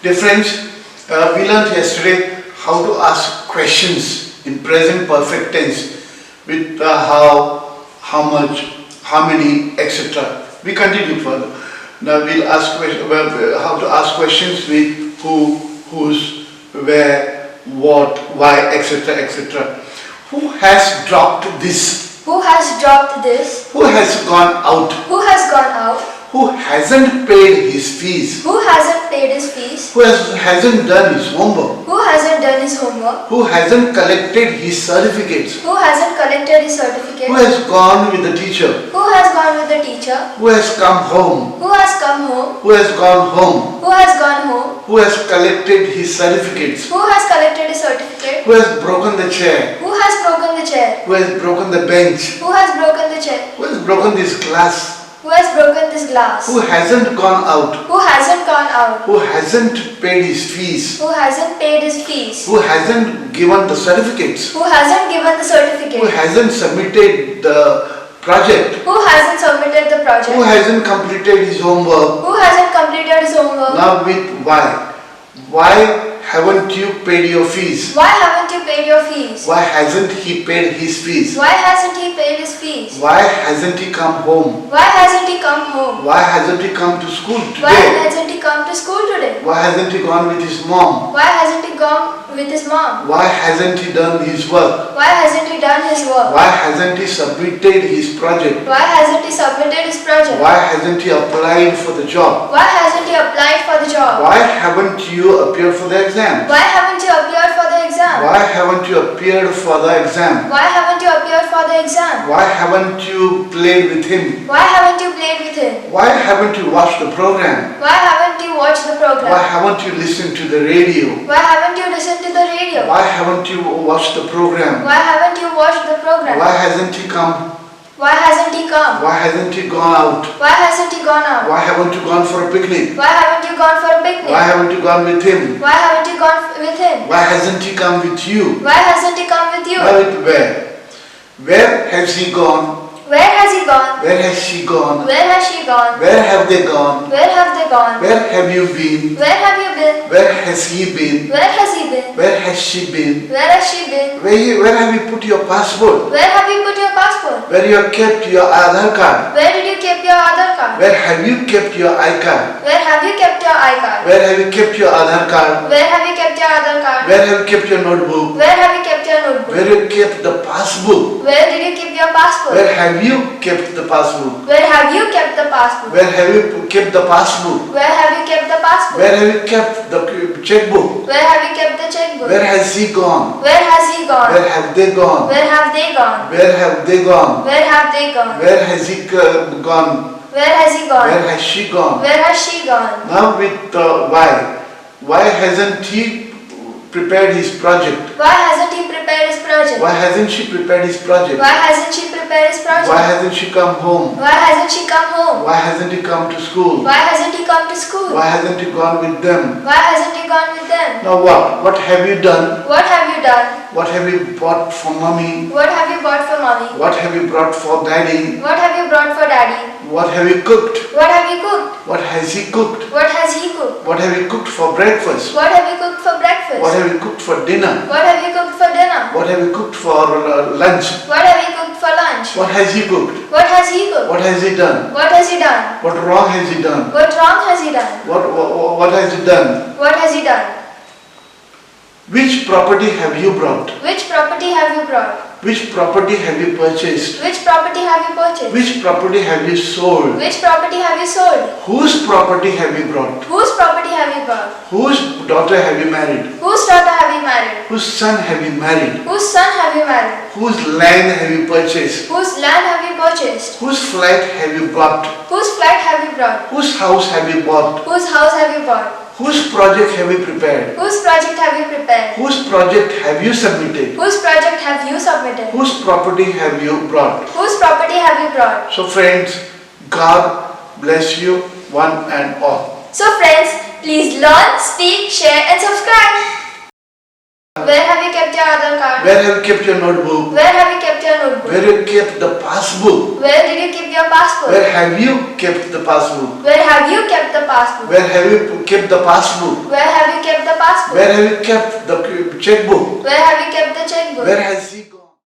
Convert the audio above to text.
Dear friends, we learned yesterday how to ask questions in present perfect tense with how much, how many, etc. We continue further. Now we'll ask how to ask questions with who, whose, where, what, why, etc. etc. Who has dropped this? Who has dropped this? Who has gone out? Who has gone out? Who hasn't paid his fees? Who hasn't paid his fees? Who hasn't done his homework? Who hasn't done his homework? Who hasn't collected his certificates? Who hasn't collected his certificate? Who has gone with the teacher? Who has gone with the teacher? Who has come home? Who has come home? Who has gone home? Who has gone home? Who has collected his certificates? Who has collected his certificate? Who has broken the chair? Who has broken the chair? Who has broken the bench? Who has broken the chair? Who has broken this glass? Who has broken this glass? Who hasn't gone out? Who hasn't gone out? Who hasn't paid his fees? Who hasn't paid his fees? Who hasn't given the certificates? Who hasn't given the certificate? Who hasn't submitted the project? Who hasn't submitted the project? Who hasn't completed his homework? Who hasn't completed his homework? Now with why? Why haven't you paid your fees? Why haven't you paid your fees? Why hasn't he paid his fees? Why hasn't he paid his fees? Why hasn't he come home? Why hasn't he come home? Why hasn't he come to school Why today? hasn't he come to school today? Why hasn't he gone with his mom? Why hasn't he gone with his mom? Why hasn't he done his work? Why hasn't he done his work? Why hasn't he submitted his project? Why hasn't he submitted his project? Why hasn't he applied for the job? Why hasn't he applied for the job? Why haven't you appeared for the exam? Why haven't you appeared for the exam? Why haven't you appeared for the exam? Why haven't you appeared for the exam? Why haven't you played with him? Why haven't you played with him? Why haven't you watched the program? Why haven't you watched the program? Why haven't you listened to the radio? Why haven't you listened to the radio? Why haven't you watched the program? Why haven't you watched the program? Why hasn't he come? Why hasn't he come? Why hasn't he gone out? Why hasn't he gone out? Why haven't you gone for a picnic? Why haven't you gone for a picnic? Why haven't you gone with him? Why haven't you gone with him? Why hasn't he come with you? Why hasn't he come with you? Where? Where has he gone? Where has he gone? Where has she gone? Where has she gone? Where have they gone? Where have they gone? Where have you been? Where have you been? Where has he been? Where has he been? Where has she been? Where has she been? Where have you put your passport? Where have you put your passport? Where you have kept your Aadhaar card? Where did you keep your Aadhaar card? Where have you kept your iCard? Where have you kept your iCard? Where have you kept your Aadhaar card? Where have you kept your Aadhaar card? Where have you kept your notebook? Where have you kept your notebook? Where you kept the passbook? Where did you keep your passport? Where have you kept the passbook? Where have you kept the passport? Where have you kept the passbook? Where have you kept the passport? Where have you kept the checkbook? Where have you kept the checkbook? Where has he gone? Where has he gone? Where have they gone? Where have they gone? Where have they gone? Where have they gone? Where has he gone? Where has he gone? Where has she gone? Where has she gone? Now with why? Why hasn't he prepared his project? Why hasn't he prepared his project? Why hasn't she prepared his project? Why hasn't she prepared his project? Why hasn't she come home? Why hasn't she come home? Why hasn't he come to school? Why hasn't he come to school? Why hasn't he gone with them? Why hasn't he gone with them? Now what? What have you done? What have you done? What have you bought for mommy? What have you bought for mommy? What have you brought for daddy? What have you brought for daddy? What have you cooked? What have you cooked? What has he cooked? What has he cooked? What have you cooked for breakfast? What have you cooked for breakfast? What have you cooked for dinner? What have you cooked for dinner? What have you cooked for lunch? What have you cooked for lunch? What has he cooked? What has he cooked? What has he done? What has he done? What wrong has he done? What wrong has he done? What has he done? What has he done? Which property have you brought? Which property have you brought? Which property have you purchased? Which property have you purchased? Which property have you sold? Which property have you sold? Whose property have you brought? Whose property have you brought? Whose daughter have you married? Whose daughter have you married? Whose son have you married? Whose son have you married? Whose land have you purchased? Whose land have you purchased? Whose flat have you bought? Whose flat have you brought? Whose house have you bought? Whose house have you bought? Whose project have you prepared? Whose project have you prepared? Whose project have you submitted? Whose project have you submitted? Whose property have you brought? Whose property have you brought? So friends, God bless you one and all. So friends, please learn, speak, share and subscribe. Where have you kept your Aadhaar card? Where have you kept your notebook? Where have you kept your notebook? Where you kept the passbook? Where did you keep your passport? Where have you kept the passbook? Where have you kept the passport? Where have you kept the passbook? Where have you kept the passport? Where have you kept the checkbook? Where have you kept the checkbook? Where have